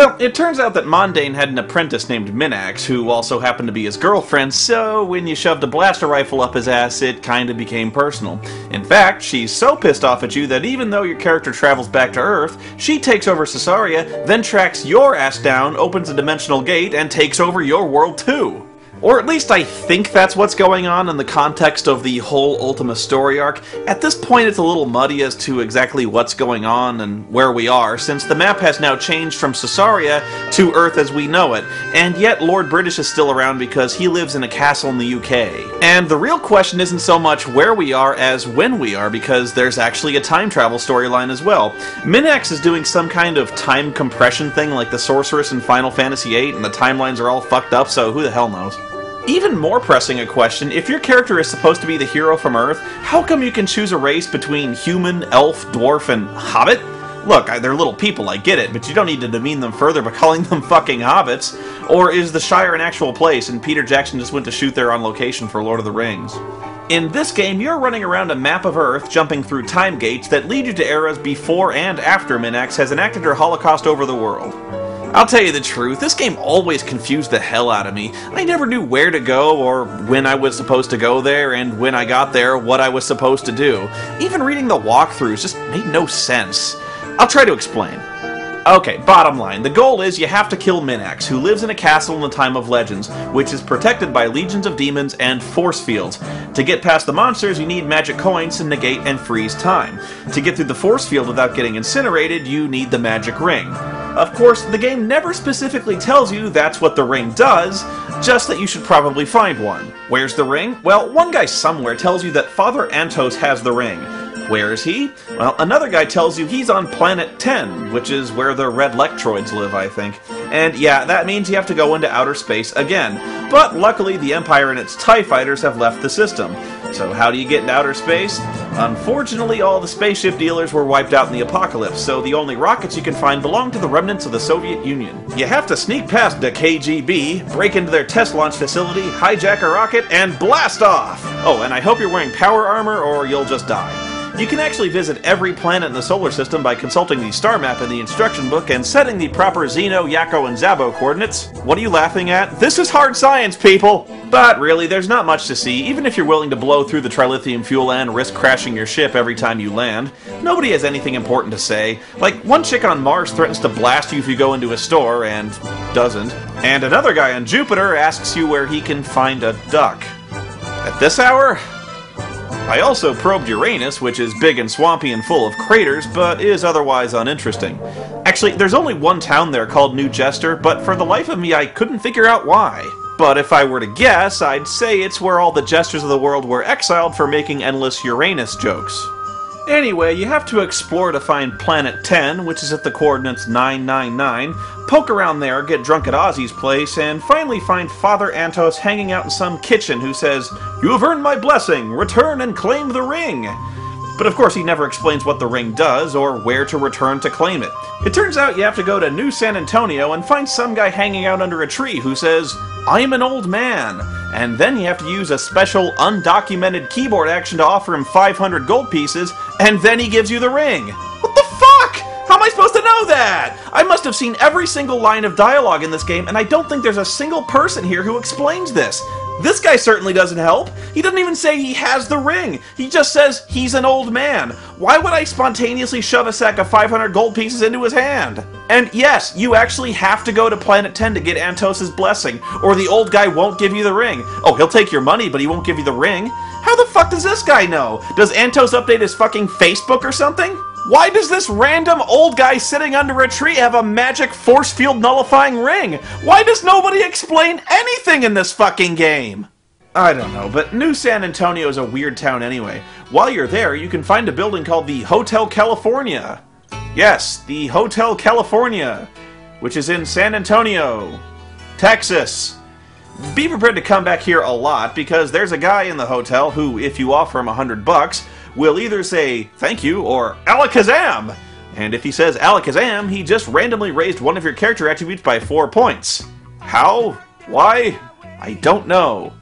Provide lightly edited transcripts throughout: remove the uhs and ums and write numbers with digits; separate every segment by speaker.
Speaker 1: Well, it turns out that Mondane had an apprentice named Minax, who also happened to be his girlfriend, so when you shoved a blaster rifle up his ass, it kinda became personal. In fact, she's so pissed off at you that even though your character travels back to Earth, she takes over Caesarea, then tracks your ass down, opens a dimensional gate, and takes over your world too. Or at least I think that's what's going on in the context of the whole Ultima story arc. At this point it's a little muddy as to exactly what's going on and where we are, since the map has now changed from Caesarea to Earth as we know it, and yet Lord British is still around because he lives in a castle in the UK. And the real question isn't so much where we are as when we are, because there's actually a time travel storyline as well. Minax is doing some kind of time compression thing like the Sorceress in Final Fantasy VIII, and the timelines are all fucked up, so who the hell knows. Even more pressing a question, if your character is supposed to be the hero from Earth, how come you can choose a race between human, elf, dwarf, and hobbit? Look, they're little people, I get it, but you don't need to demean them further by calling them fucking hobbits. Or is the Shire an actual place and Peter Jackson just went to shoot there on location for Lord of the Rings? In this game, you're running around a map of Earth, jumping through time gates that lead you to eras before and after Minax has enacted her holocaust over the world. I'll tell you the truth, this game always confused the hell out of me. I never knew where to go, or when I was supposed to go there, and when I got there, what I was supposed to do. Even reading the walkthroughs just made no sense. I'll try to explain. Okay, bottom line, the goal is you have to kill Minax, who lives in a castle in the Time of Legends, which is protected by legions of demons and force fields. To get past the monsters, you need magic coins to negate and freeze time. To get through the force field without getting incinerated, you need the magic ring. Of course, the game never specifically tells you that's what the ring does, just that you should probably find one. Where's the ring? Well, one guy somewhere tells you that Father Antos has the ring. Where is he? Well, another guy tells you he's on planet 10, which is where the red Lectroids live, I think. And yeah, that means you have to go into outer space again. But luckily, the Empire and its TIE fighters have left the system. So how do you get into outer space? Unfortunately, all the spaceship dealers were wiped out in the apocalypse, so the only rockets you can find belong to the remnants of the Soviet Union. You have to sneak past the KGB, break into their test launch facility, hijack a rocket, and blast off! Oh, and I hope you're wearing power armor or you'll just die. You can actually visit every planet in the solar system by consulting the star map in the instruction book and setting the proper Xeno, Yakko, and Zabo coordinates. What are you laughing at? This is hard science, people! But really, there's not much to see, even if you're willing to blow through the trilithium fuel and risk crashing your ship every time you land. Nobody has anything important to say. Like, one chick on Mars threatens to blast you if you go into a store, and doesn't. And another guy on Jupiter asks you where he can find a duck. At this hour? I also probed Uranus, which is big and swampy and full of craters, but is otherwise uninteresting. Actually, there's only one town there called New Jester, but for the life of me I couldn't figure out why. But if I were to guess, I'd say it's where all the jesters of the world were exiled for making endless Uranus jokes. Anyway, you have to explore to find Planet 10, which is at the coordinates 999, poke around there, get drunk at Ozzy's place, and finally find Father Antos hanging out in some kitchen who says, "You have earned my blessing, return and claim the ring!" But of course he never explains what the ring does, or where to return to claim it. It turns out you have to go to New San Antonio and find some guy hanging out under a tree who says, "I am an old man," and then you have to use a special undocumented keyboard action to offer him 500 gold pieces, and then he gives you the ring. What the fuck? How am I supposed to know that? I must have seen every single line of dialogue in this game, and I don't think there's a single person here who explains this. This guy certainly doesn't help. He doesn't even say he has the ring. He just says he's an old man. Why would I spontaneously shove a sack of 500 gold pieces into his hand? And yes, you actually have to go to Planet 10 to get Antos' blessing, or the old guy won't give you the ring. Oh, he'll take your money, but he won't give you the ring. How the fuck does this guy know? Does Antos update his fucking Facebook or something? Why does this random old guy sitting under a tree have a magic force field nullifying ring? Why does nobody explain anything in this fucking game? I don't know, but New San Antonio is a weird town anyway. While you're there, you can find a building called the Hotel California. Yes, the Hotel California, which is in San Antonio, Texas. Be prepared to come back here a lot, because there's a guy in the hotel who, if you offer him $100, will either say thank you or alakazam. And if he says alakazam, he just randomly raised one of your character attributes by 4 points. How? Why? I don't know.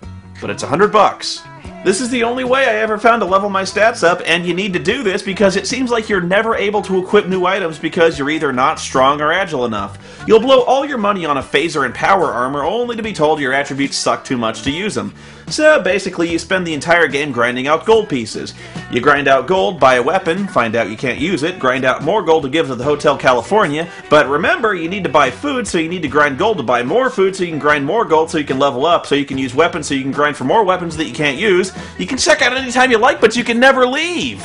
Speaker 1: But it's $100. This is the only way I ever found to level my stats up, and you need to do this because it seems like you're never able to equip new items because you're either not strong or agile enough. You'll blow all your money on a phaser and power armor only to be told your attributes suck too much to use them. So basically you spend the entire game grinding out gold pieces. You grind out gold, buy a weapon, find out you can't use it, grind out more gold to give to the Hotel California, but remember you need to buy food, so you need to grind gold to buy more food so you can grind more gold so you can level up, so you can use weapons so you can grind for more weapons that you can't use. You can check out anytime you like, but you can never leave!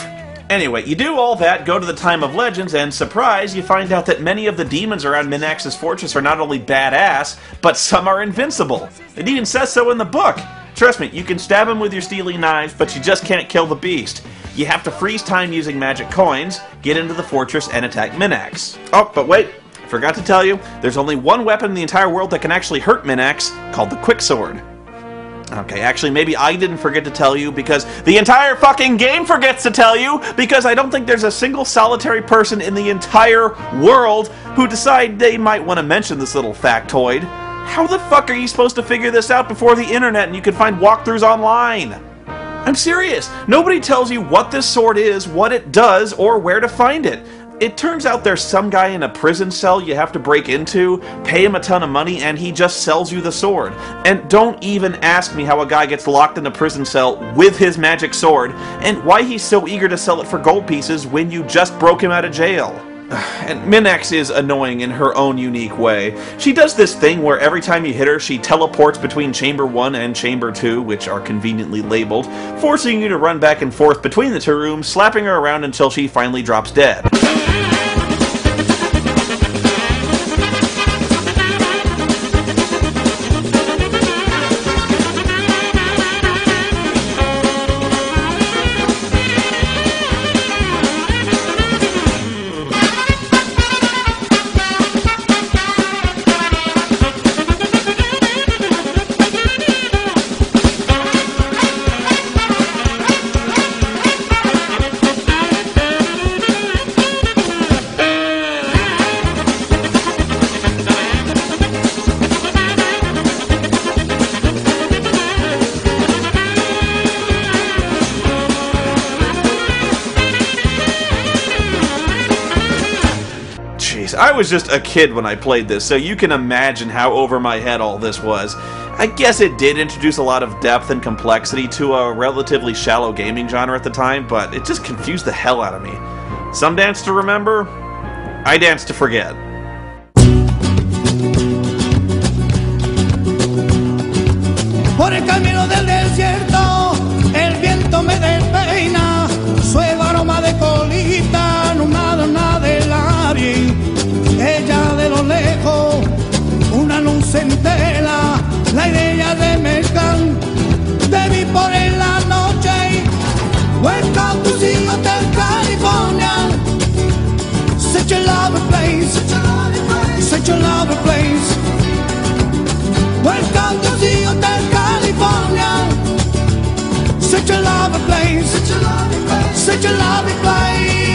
Speaker 1: Anyway, you do all that, go to the Time of Legends, and surprise, you find out that many of the demons around Minax's fortress are not only badass, but some are invincible. It even says so in the book. Trust me, you can stab him with your steely knives, but you just can't kill the beast. You have to freeze time using magic coins, get into the fortress, and attack Minax. Oh, but wait, I forgot to tell you, there's only one weapon in the entire world that can actually hurt Minax, called the Quicksword. Okay, actually, maybe I didn't forget to tell you because the entire fucking game forgets to tell you because I don't think there's a single solitary person in the entire world who decide they might want to mention this little factoid. How the fuck are you supposed to figure this out before the internet and you can find walkthroughs online? I'm serious. Nobody tells you what this sword is, what it does, or where to find it. It turns out there's some guy in a prison cell you have to break into, pay him a ton of money, and he just sells you the sword. And don't even ask me how a guy gets locked in a prison cell with his magic sword, and why he's so eager to sell it for gold pieces when you just broke him out of jail. And Minax is annoying in her own unique way. She does this thing where every time you hit her, she teleports between Chamber 1 and Chamber 2, which are conveniently labeled, forcing you to run back and forth between the two rooms, slapping her around until she finally drops dead. I was just a kid when I played this, so you can imagine how over my head all this was. I guess it did introduce a lot of depth and complexity to a relatively shallow gaming genre at the time, but it just confused the hell out of me. Some dance to remember, I dance to forget.
Speaker 2: Por el camino del desierto, el viento me despeina, suave aroma de colita, nada del aire. Ella de lo lejos, una luz entera, la idea de mezclar, te vi por en la noche. Welcome to the Hotel California, such a lovely place, such a lovely place. Welcome to the Hotel California, such a lovely place, such a lovely place.